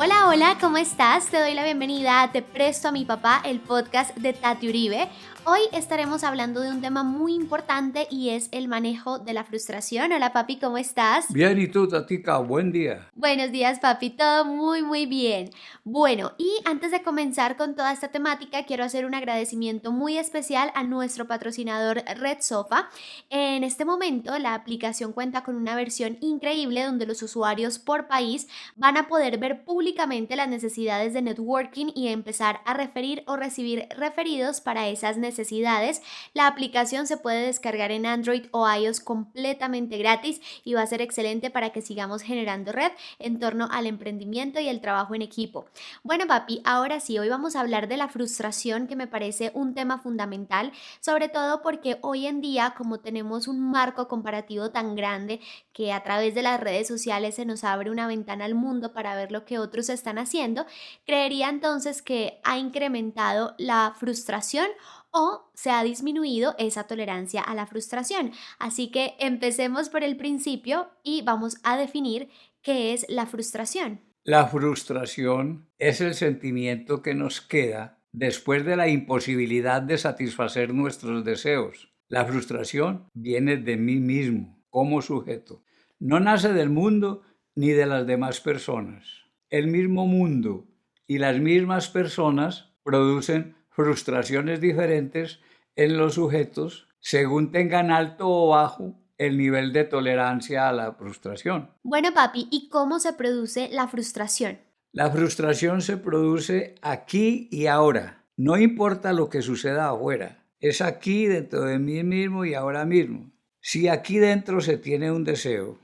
Hola, hola, ¿cómo estás? Te doy la bienvenida a Te Presto a mi papá, el podcast de Tati Uribe. Hoy estaremos hablando de un tema muy importante y es el manejo de la frustración. Hola, papi, ¿cómo estás? Bien, ¿y tú, Tatica? Buen día. Buenos días, papi, todo muy bien. Bueno, y antes de comenzar con toda esta temática, quiero hacer un agradecimiento muy especial a nuestro patrocinador Red Sofa. En este momento, la aplicación cuenta con una versión increíble donde los usuarios por país van a poder ver públicamente las necesidades de networking y empezar a referir o recibir referidos para esas necesidades. La aplicación se puede descargar en Android o iOS completamente gratis y va a ser excelente para que sigamos generando red en torno al emprendimiento y el trabajo en equipo. Bueno, papi, ahora sí, hoy vamos a hablar de la frustración, que me parece un tema fundamental, sobre todo porque hoy en día, como tenemos un marco comparativo tan grande que a través de las redes sociales se nos abre una ventana al mundo para ver lo que otros están haciendo, creería entonces que ha incrementado la frustración o se ha disminuido esa tolerancia a la frustración. Así que empecemos por el principio y vamos a definir qué es la frustración. La frustración es el sentimiento que nos queda después de la imposibilidad de satisfacer nuestros deseos. La frustración viene de mí mismo, como sujeto. No nace del mundo ni de las demás personas. El mismo mundo y las mismas personas producen frustraciones diferentes en los sujetos según tengan alto o bajo el nivel de tolerancia a la frustración. Bueno, papi, ¿y cómo se produce la frustración? La frustración se produce aquí y ahora. No importa lo que suceda afuera. Es aquí dentro de mí mismo y ahora mismo. Si aquí dentro se tiene un deseo,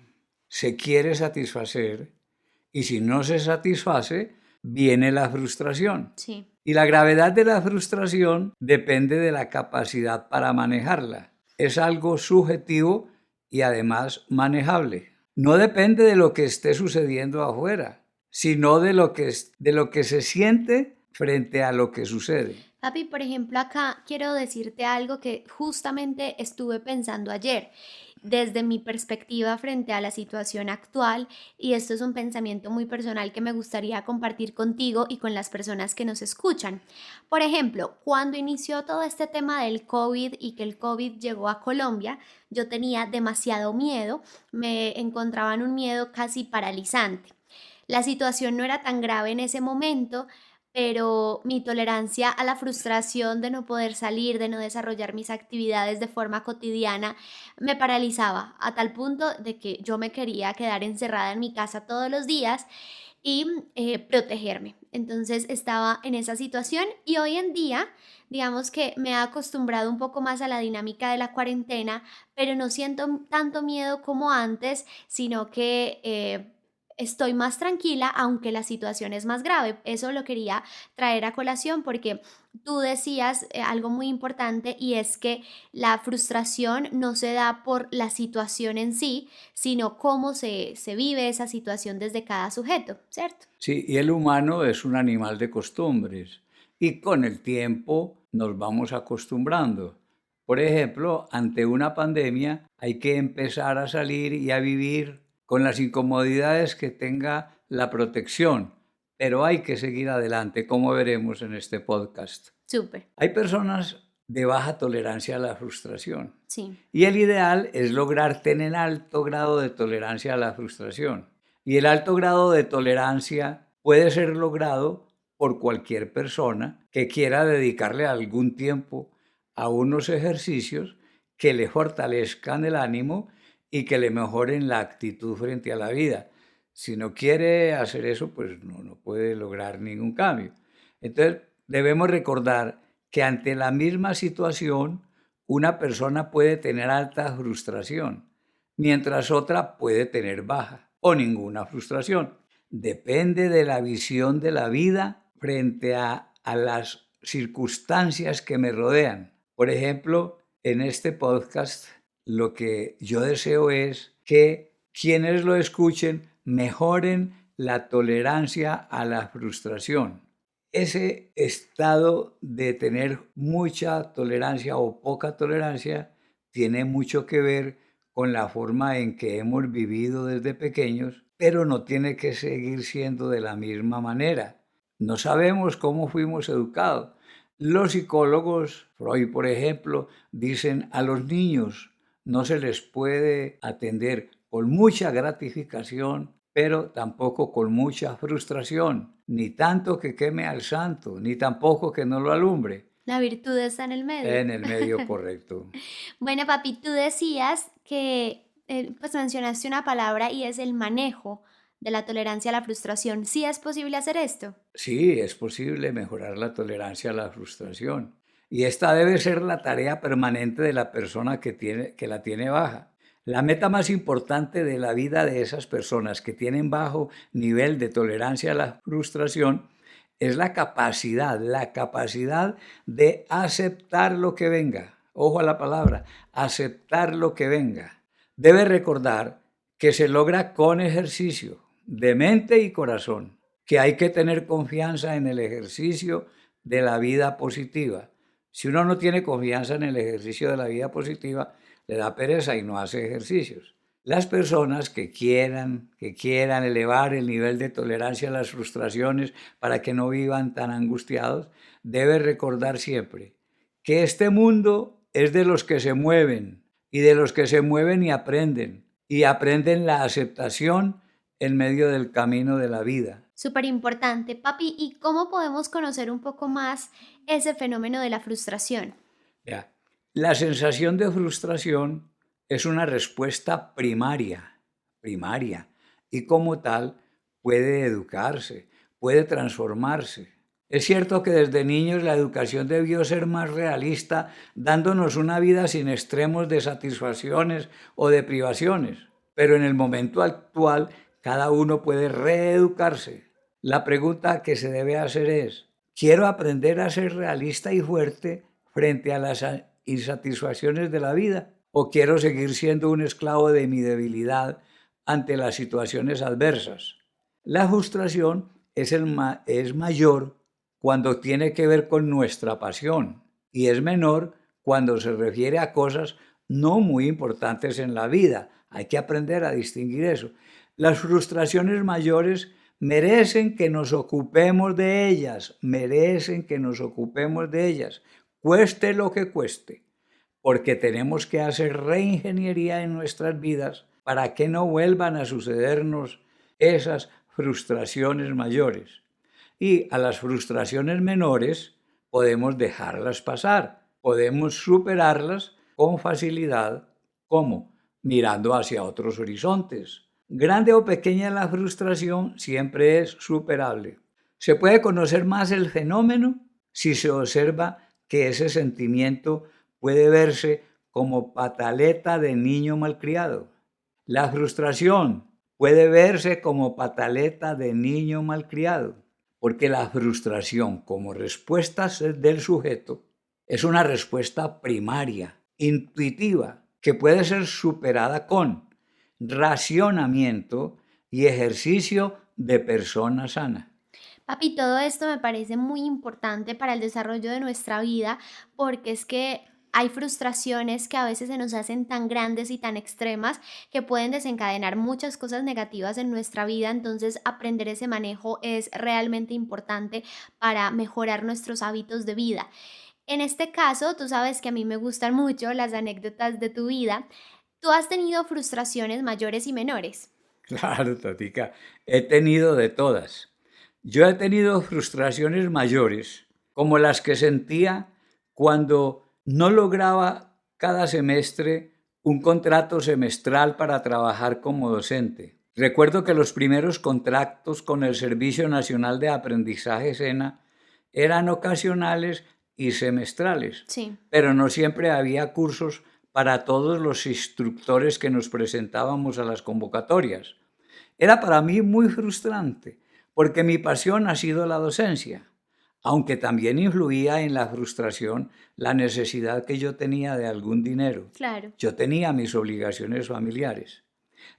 se quiere satisfacer, y si no se satisface, viene la frustración. Sí. Y la gravedad de la frustración depende de la capacidad para manejarla. Es algo subjetivo y además manejable. No depende de lo que esté sucediendo afuera, sino de lo que se siente frente a lo que sucede. Papi, por ejemplo, acá quiero decirte algo que justamente estuve pensando ayer desde mi perspectiva frente a la situación actual, y esto es un pensamiento muy personal que me gustaría compartir contigo y con las personas que nos escuchan. Por ejemplo, cuando inició todo este tema del COVID y que el COVID llegó a Colombia, yo tenía demasiado miedo, me encontraba en un miedo casi paralizante. La situación no era tan grave en ese momento, pero mi tolerancia a la frustración de no poder salir, de no desarrollar mis actividades de forma cotidiana, me paralizaba a tal punto de que yo me quería quedar encerrada en mi casa todos los días y protegerme. Entonces estaba en esa situación y hoy en día, digamos que me he acostumbrado un poco más a la dinámica de la cuarentena, pero no siento tanto miedo como antes, sino que estoy más tranquila, aunque la situación es más grave. Eso lo quería traer a colación porque tú decías algo muy importante, y es que la frustración no se da por la situación en sí, sino cómo se vive esa situación desde cada sujeto, ¿cierto? Sí, y el humano es un animal de costumbres y con el tiempo nos vamos acostumbrando. Por ejemplo, ante una pandemia hay que empezar a salir y a vivir con las incomodidades que tenga la protección, pero hay que seguir adelante, como veremos en este podcast. Súper, Hay personas de baja tolerancia a la frustración sí. y el ideal es lograr tener alto grado de tolerancia a la frustración. Y el alto grado de tolerancia puede ser logrado por cualquier persona que quiera dedicarle algún tiempo a unos ejercicios que le fortalezcan el ánimo y que le mejoren la actitud frente a la vida. Si no quiere hacer eso, pues no puede lograr ningún cambio. Entonces, debemos recordar que ante la misma situación, una persona puede tener alta frustración, mientras otra puede tener baja o ninguna frustración. Depende de la visión de la vida frente a las circunstancias que me rodean. Por ejemplo, en este podcast, lo que yo deseo es que quienes lo escuchen mejoren la tolerancia a la frustración. Ese estado de tener mucha tolerancia o poca tolerancia tiene mucho que ver con la forma en que hemos vivido desde pequeños, pero no tiene que seguir siendo de la misma manera. No sabemos cómo fuimos educados. Los psicólogos, Freud por ejemplo, dicen a los niños no se les puede atender con mucha gratificación, pero tampoco con mucha frustración, ni tanto que queme al santo, ni tampoco que no lo alumbre. La virtud está en el medio. En el medio correcto. Bueno, papi, tú decías que, pues mencionaste una palabra y es el manejo de la tolerancia a la frustración. ¿Sí es posible hacer esto? Sí, es posible mejorar la tolerancia a la frustración. Y esta debe ser la tarea permanente de la persona que la tiene baja. La meta más importante de la vida de esas personas que tienen bajo nivel de tolerancia a la frustración es la capacidad de aceptar lo que venga. Ojo a la palabra, aceptar lo que venga. Debe recordar que se logra con ejercicio de mente y corazón, que hay que tener confianza en el ejercicio de la vida positiva. Si uno no tiene confianza en el ejercicio de la vida positiva, le da pereza y no hace ejercicios. Las personas que quieran elevar el nivel de tolerancia a las frustraciones para que no vivan tan angustiados, deben recordar siempre que este mundo es de los que se mueven y de los que se mueven y aprenden la aceptación en medio del camino de la vida. Súper importante, papi. ¿Y cómo podemos conocer un poco más ese fenómeno de la frustración? Ya. La sensación de frustración es una respuesta primaria, y como tal puede educarse, puede transformarse. Es cierto que desde niños la educación debió ser más realista, dándonos una vida sin extremos de satisfacciones o de privaciones, pero en el momento actual cada uno puede reeducarse. La pregunta que se debe hacer es, ¿quiero aprender a ser realista y fuerte frente a las insatisfacciones de la vida? ¿O quiero seguir siendo un esclavo de mi debilidad ante las situaciones adversas? La frustración es mayor cuando tiene que ver con nuestra pasión y es menor cuando se refiere a cosas no muy importantes en la vida. Hay que aprender a distinguir eso. Las frustraciones mayores merecen que nos ocupemos de ellas, cueste lo que cueste, porque tenemos que hacer reingeniería en nuestras vidas para que no vuelvan a sucedernos esas frustraciones mayores. Y a las frustraciones menores podemos dejarlas pasar, podemos superarlas con facilidad, como mirando hacia otros horizontes. Grande o pequeña la frustración siempre es superable. Se puede conocer más el fenómeno si se observa que ese sentimiento puede verse como pataleta de niño malcriado. La frustración puede verse como pataleta de niño malcriado, porque la frustración como respuesta del sujeto es una respuesta primaria, intuitiva, que puede ser superada con racionamiento y ejercicio de persona sana. Papi, todo esto me parece muy importante para el desarrollo de nuestra vida porque es que hay frustraciones que a veces se nos hacen tan grandes y tan extremas que pueden desencadenar muchas cosas negativas en nuestra vida. Entonces, aprender ese manejo es realmente importante para mejorar nuestros hábitos de vida. En este caso, tú sabes que a mí me gustan mucho las anécdotas de tu vida. ¿Tú has tenido frustraciones mayores y menores? Claro, Tatica, he tenido de todas. Yo he tenido frustraciones mayores, como las que sentía cuando no lograba cada semestre un contrato semestral para trabajar como docente. Recuerdo que los primeros contratos con el Servicio Nacional de Aprendizaje SENA eran ocasionales y semestrales, Sí. pero no siempre había cursos para todos los instructores que nos presentábamos a las convocatorias. Era para mí muy frustrante, porque mi pasión ha sido la docencia, aunque también influía en la frustración la necesidad que yo tenía de algún dinero. Claro. Yo tenía mis obligaciones familiares.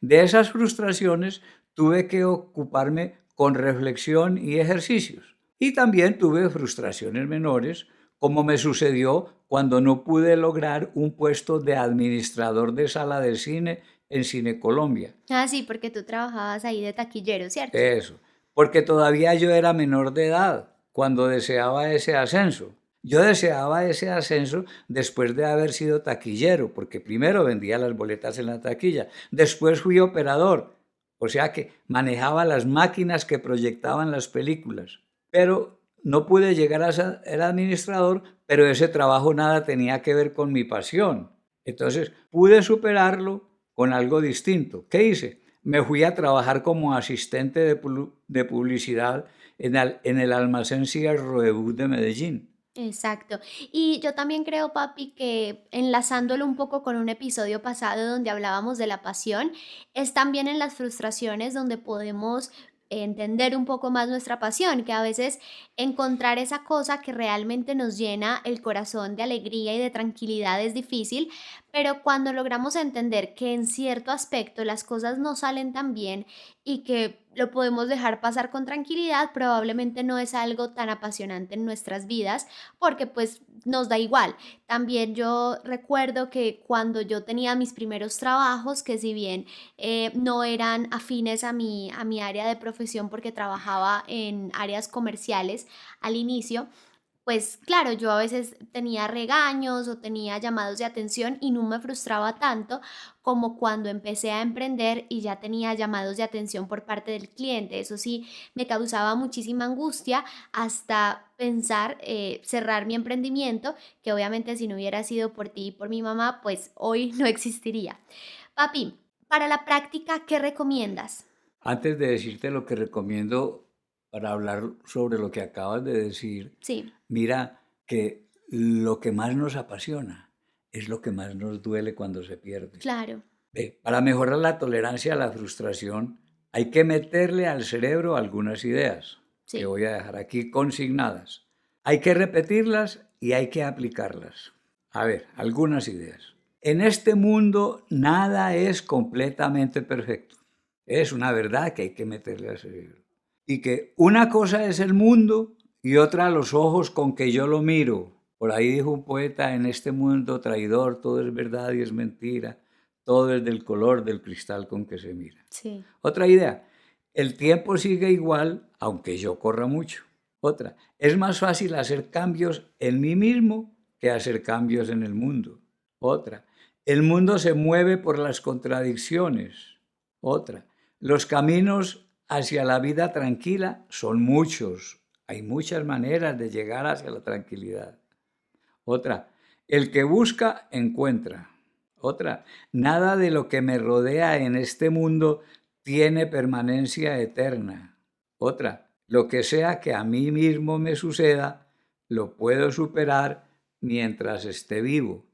De esas frustraciones tuve que ocuparme con reflexión y ejercicios. Y también tuve frustraciones menores, como me sucedió cuando no pude lograr un puesto de administrador de sala de cine en Cine Colombia. Ah, sí, porque tú trabajabas ahí de taquillero, ¿cierto? Eso, porque todavía yo era menor de edad cuando deseaba ese ascenso. Yo deseaba ese ascenso después de haber sido taquillero, porque primero vendía las boletas en la taquilla, después fui operador, o sea que manejaba las máquinas que proyectaban las películas. Pero no pude llegar a ser administrador, pero ese trabajo nada tenía que ver con mi pasión. Entonces pude superarlo con algo distinto. ¿Qué hice? Me fui a trabajar como asistente de publicidad en el almacén Sears Roebuck de Medellín. Exacto. Y yo también creo, papi, que enlazándolo un poco con un episodio pasado donde hablábamos de la pasión, es también en las frustraciones donde podemos entender un poco más nuestra pasión, que a veces encontrar esa cosa que realmente nos llena el corazón de alegría y de tranquilidad es difícil, pero cuando logramos entender que en cierto aspecto las cosas no salen tan bien y que lo podemos dejar pasar con tranquilidad, probablemente no es algo tan apasionante en nuestras vidas porque pues nos da igual. También yo recuerdo que cuando yo tenía mis primeros trabajos, que si bien no eran afines a mi área de profesión porque trabajaba en áreas comerciales al inicio, pues claro, yo a veces tenía regaños o tenía llamados de atención y no me frustraba tanto como cuando empecé a emprender y ya tenía llamados de atención por parte del cliente. Eso sí, me causaba muchísima angustia hasta pensar cerrar mi emprendimiento, que obviamente si no hubiera sido por ti y por mi mamá, pues hoy no existiría. Papi, para la práctica, ¿qué recomiendas? Antes de decirte lo que recomiendo para hablar sobre lo que acabas de decir, Sí, mira que lo que más nos apasiona es lo que más nos duele cuando se pierde. claro, Ve, para mejorar la tolerancia a la frustración, hay que meterle al cerebro algunas ideas que sí. voy a dejar aquí consignadas. Hay que repetirlas y hay que aplicarlas. A ver, algunas ideas. En este mundo nada es completamente perfecto. Es una verdad que hay que meterle al cerebro. Y que una cosa es el mundo y otra los ojos con que yo lo miro. Por ahí dijo un poeta, en este mundo traidor todo es verdad y es mentira, todo es del color del cristal con que se mira. Sí. Otra idea, el tiempo sigue igual aunque yo corra mucho. Otra, es más fácil hacer cambios en mí mismo que hacer cambios en el mundo. Otra, el mundo se mueve por las contradicciones. Otra, los caminos hacia la vida tranquila son muchos. Hay muchas maneras de llegar hacia la tranquilidad. Otra, el que busca, encuentra. Otra, nada de lo que me rodea en este mundo tiene permanencia eterna. Otra, lo que sea que a mí mismo me suceda, lo puedo superar mientras esté vivo.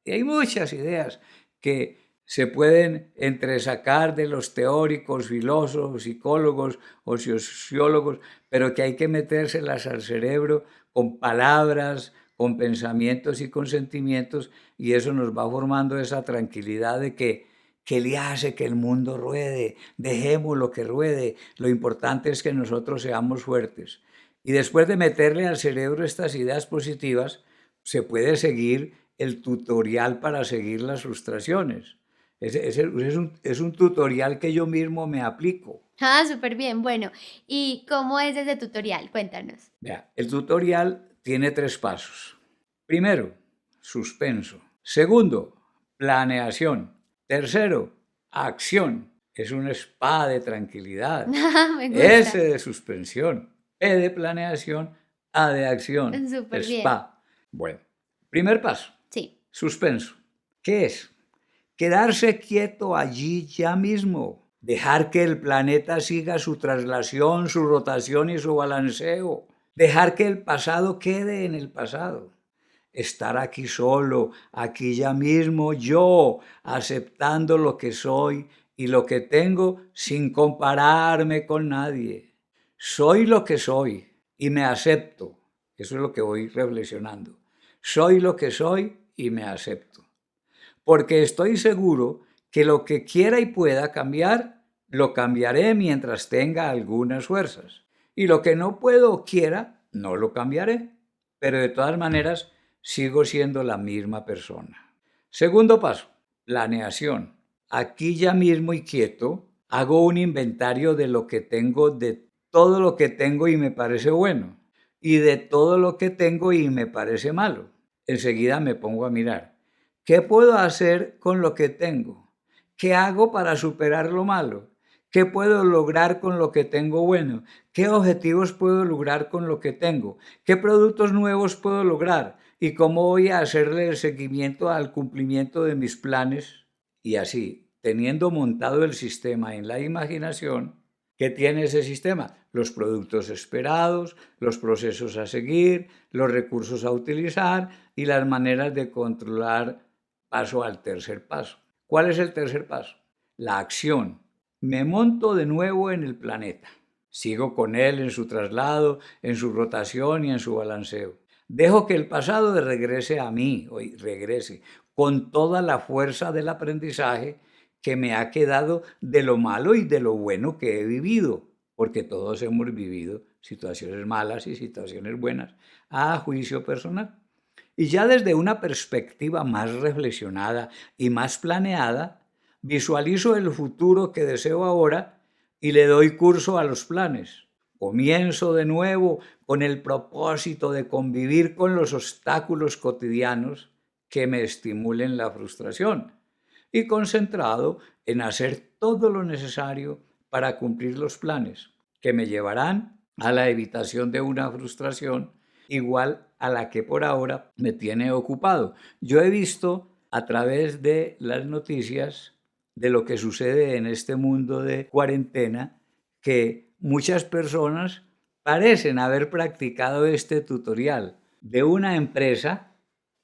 Y hay muchas ideas que se pueden entresacar de los teóricos, filósofos, psicólogos o sociólogos, pero que hay que metérselas al cerebro con palabras, con pensamientos y con sentimientos, y eso nos va formando esa tranquilidad de que le hace que el mundo ruede, dejémoslo que ruede, lo importante es que nosotros seamos fuertes. Y después de meterle al cerebro estas ideas positivas, se puede seguir el tutorial para seguir las frustraciones. Es un tutorial que yo mismo me aplico. Ah, súper bien. Bueno, ¿y cómo es ese tutorial? Cuéntanos. Vea, el tutorial tiene 3 pasos. Primero, suspenso. Segundo, planeación. Tercero, acción. Es un spa de tranquilidad. Me S gusta. de suspensión. P de planeación. A de acción. Súper bien. Spa. Bueno, primer paso. Sí. Suspenso. ¿Qué es? Quedarse quieto allí ya mismo. Dejar que el planeta siga su traslación, su rotación y su balanceo. Dejar que el pasado quede en el pasado. Estar aquí solo, aquí ya mismo yo, aceptando lo que soy y lo que tengo sin compararme con nadie. Soy lo que soy y me acepto. Eso es lo que voy reflexionando. Soy lo que soy y me acepto. Porque estoy seguro que lo que quiera y pueda cambiar, lo cambiaré mientras tenga algunas fuerzas. Y lo que no puedo o quiera, no lo cambiaré. Pero de todas maneras, sigo siendo la misma persona. Segundo paso, planeación. aquí ya mismo y quieto, hago un inventario de lo que tengo, de todo lo que tengo y me parece bueno, y de todo lo que tengo y me parece malo. Enseguida me pongo a mirar, ¿qué puedo hacer con lo que tengo? ¿Qué hago para superar lo malo? ¿Qué puedo lograr con lo que tengo bueno? ¿Qué objetivos puedo lograr con lo que tengo? ¿Qué productos nuevos puedo lograr? ¿Y cómo voy a hacerle el seguimiento al cumplimiento de mis planes? Y así, teniendo montado el sistema en la imaginación, ¿qué tiene ese sistema? Los productos esperados, los procesos a seguir, los recursos a utilizar y las maneras de controlar. Paso al tercer paso. ¿Cuál es el tercer paso? La acción. Me monto de nuevo en el planeta. Sigo con él en su traslado, en su rotación y en su balanceo. Dejo que el pasado regrese a mí, o regrese con toda la fuerza del aprendizaje que me ha quedado de lo malo y de lo bueno que he vivido, porque todos hemos vivido situaciones malas y situaciones buenas a juicio personal. Y ya desde una perspectiva más reflexionada y más planeada, visualizo el futuro que deseo ahora y le doy curso a los planes. Comienzo de nuevo con el propósito de convivir con los obstáculos cotidianos que me estimulen la frustración y concentrado en hacer todo lo necesario para cumplir los planes que me llevarán a la evitación de una frustración igual a la que por ahora me tiene ocupado. Yo he visto a través de las noticias de lo que sucede en este mundo de cuarentena que muchas personas parecen haber practicado este tutorial de una empresa,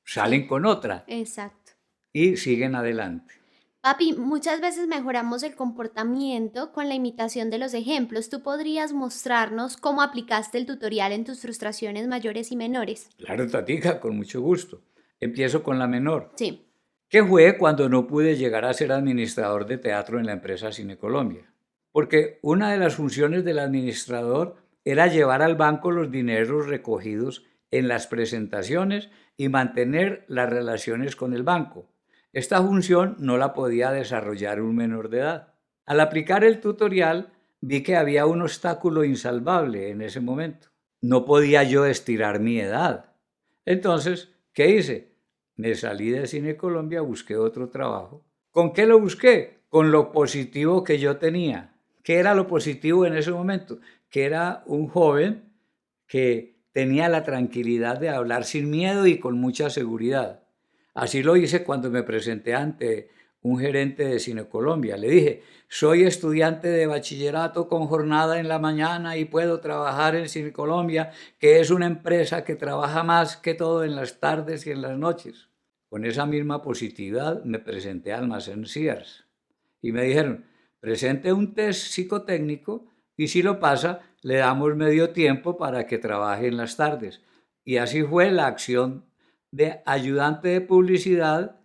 salen Sí, con otra exacto. y siguen adelante. Papi, muchas veces mejoramos el comportamiento con la imitación de los ejemplos. ¿Tú podrías mostrarnos cómo aplicaste el tutorial en tus frustraciones mayores y menores? Claro, Tatica, con mucho gusto. Empiezo con la menor, Sí. que fue cuando no pude llegar a ser administrador de teatro en la empresa Cine Colombia. Porque una de las funciones del administrador era llevar al banco los dineros recogidos en las presentaciones y mantener las relaciones con el banco. Esta función no la podía desarrollar un menor de edad. Al aplicar el tutorial, vi que había un obstáculo insalvable en ese momento. No podía yo estirar mi edad. Entonces, ¿qué hice? Me salí de Cine Colombia, busqué otro trabajo. ¿Con qué lo busqué? Con lo positivo que yo tenía. ¿Qué era lo positivo en ese momento? Que era un joven que tenía la tranquilidad de hablar sin miedo y con mucha seguridad. Así lo hice cuando me presenté ante un gerente de Cine Colombia. Le dije, soy estudiante de bachillerato con jornada en la mañana y puedo trabajar en Cine Colombia, que es una empresa que trabaja más que todo en las tardes y en las noches. Con esa misma positividad me presenté a Almacén Sears y me dijeron, presente un test psicotécnico y si lo pasa, le damos medio tiempo para que trabaje en las tardes. Y así fue la acción de ayudante de publicidad,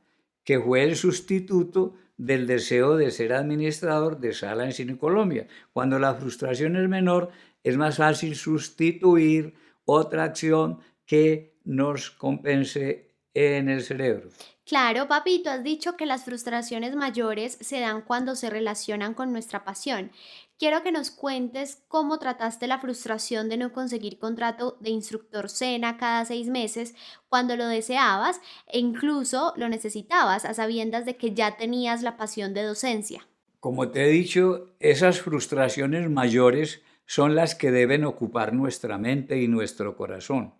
que fue el sustituto del deseo de ser administrador de sala en Cine Colombia. Cuando la frustración es menor, es más fácil sustituir otra acción que nos compense en el cerebro. Claro, papi, tú has dicho que las frustraciones mayores se dan cuando se relacionan con nuestra pasión. Quiero que nos cuentes cómo trataste la frustración de no conseguir contrato de instructor SENA cada 6 meses cuando lo deseabas e incluso lo necesitabas a sabiendas de que ya tenías la pasión de docencia. Como te he dicho, esas frustraciones mayores son las que deben ocupar nuestra mente y nuestro corazón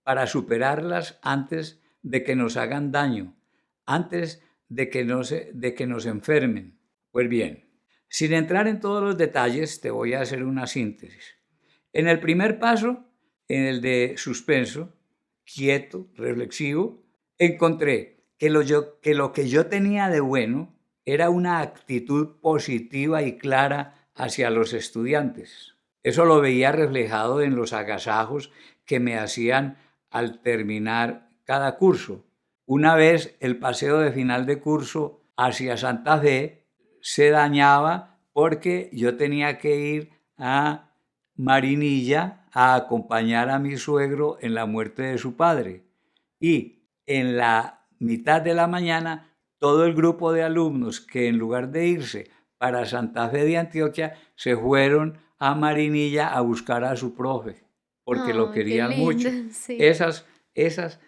para superarlas antes de que nos hagan daño, antes de que nos enfermen. Pues bien, sin entrar en todos los detalles, te voy a hacer una síntesis. En el primer paso, en el de suspenso, quieto, reflexivo, encontré que lo que yo tenía de bueno era una actitud positiva y clara hacia los estudiantes. Eso lo veía reflejado en los agasajos que me hacían al terminar cada curso. Una vez el paseo de final de curso hacia Santa Fe se dañaba porque yo tenía que ir a Marinilla a acompañar a mi suegro en la muerte de su padre. Y en la mitad de la mañana todo el grupo de alumnos que en lugar de irse para Santa Fe de Antioquia, se fueron a Marinilla a buscar a su profe, porque lo Ay, qué querían lindo, mucho. sí. Esas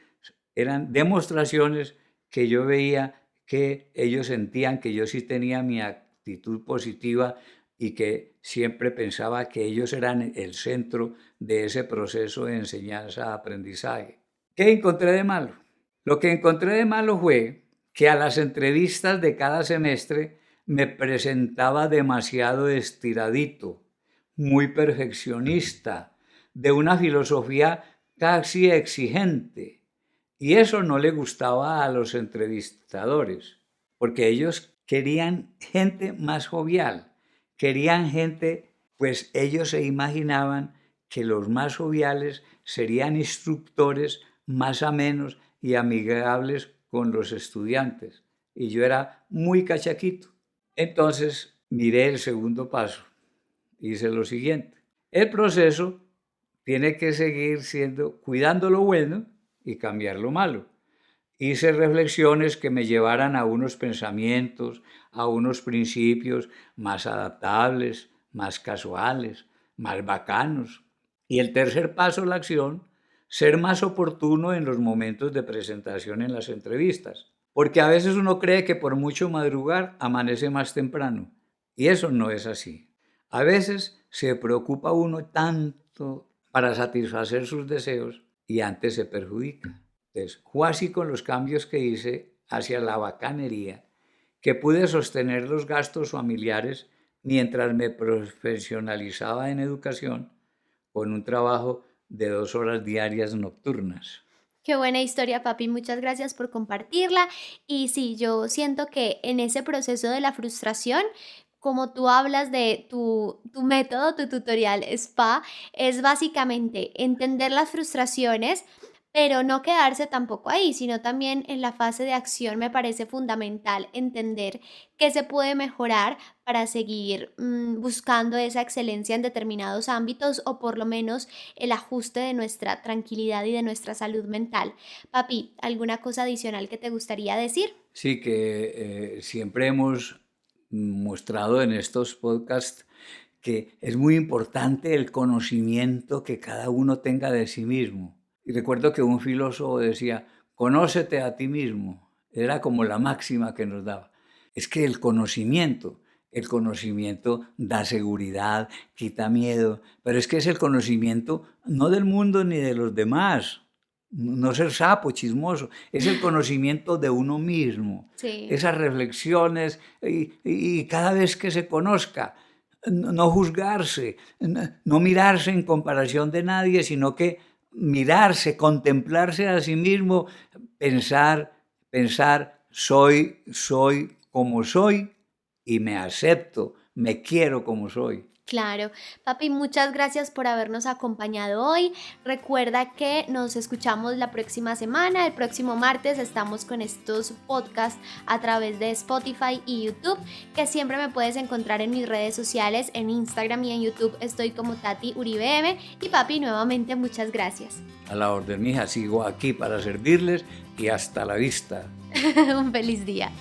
eran demostraciones que yo veía que ellos sentían que yo sí tenía mi actitud positiva y que siempre pensaba que ellos eran el centro de ese proceso de enseñanza-aprendizaje. ¿Qué encontré de malo? Lo que encontré de malo fue que a las entrevistas de cada semestre me presentaba demasiado estiradito, muy perfeccionista, de una filosofía casi exigente. Y eso no le gustaba a los entrevistadores, porque ellos querían gente más jovial, querían gente, pues ellos se imaginaban que los más joviales serían instructores más amenos y amigables con los estudiantes. Y yo era muy cachaquito. Entonces miré el segundo paso. Hice lo siguiente. El proceso tiene que seguir siendo cuidando lo bueno y cambiar lo malo. Hice reflexiones que me llevaran a unos pensamientos, a unos principios más adaptables, más casuales, más bacanos. Y el tercer paso, la acción, ser más oportuno en los momentos de presentación en las entrevistas. Porque a veces uno cree que por mucho madrugar amanece más temprano. Y eso no es así. A veces se preocupa uno tanto para satisfacer sus deseos y antes se perjudica. Entonces, fue así con los cambios que hice hacia la bacanería, que pude sostener los gastos familiares mientras me profesionalizaba en educación con un trabajo de 2 horas diarias nocturnas. Qué buena historia, papi. Muchas gracias por compartirla. Y sí, yo siento que en ese proceso de la frustración, como tú hablas de tu método, tu tutorial SPA, es básicamente entender las frustraciones, pero no quedarse tampoco ahí, sino también en la fase de acción me parece fundamental entender qué se puede mejorar para seguir buscando esa excelencia en determinados ámbitos o por lo menos el ajuste de nuestra tranquilidad y de nuestra salud mental. Papi, ¿alguna cosa adicional que te gustaría decir? Sí, que siempre hemos mostrado en estos podcasts que es muy importante el conocimiento que cada uno tenga de sí mismo. Y recuerdo que un filósofo decía, conócete a ti mismo. Era como la máxima que nos daba. Es que el conocimiento da seguridad, quita miedo, pero es que es el conocimiento no del mundo ni de los demás, no ser sapo, chismoso, es el conocimiento de uno mismo, Sí. esas reflexiones y cada vez que se conozca, no juzgarse, no mirarse en comparación de nadie, sino que mirarse, contemplarse a sí mismo, pensar, soy como soy y me acepto, me quiero como soy. Claro, papi, muchas gracias por habernos acompañado hoy. Recuerda que nos escuchamos la próxima semana. El próximo martes estamos con estos podcasts a través de Spotify y YouTube, que siempre me puedes encontrar en mis redes sociales, en Instagram y en YouTube estoy como Tati Uribe M. Y papi, nuevamente muchas gracias. A la orden, mija, sigo aquí para servirles y hasta la vista. Un feliz día.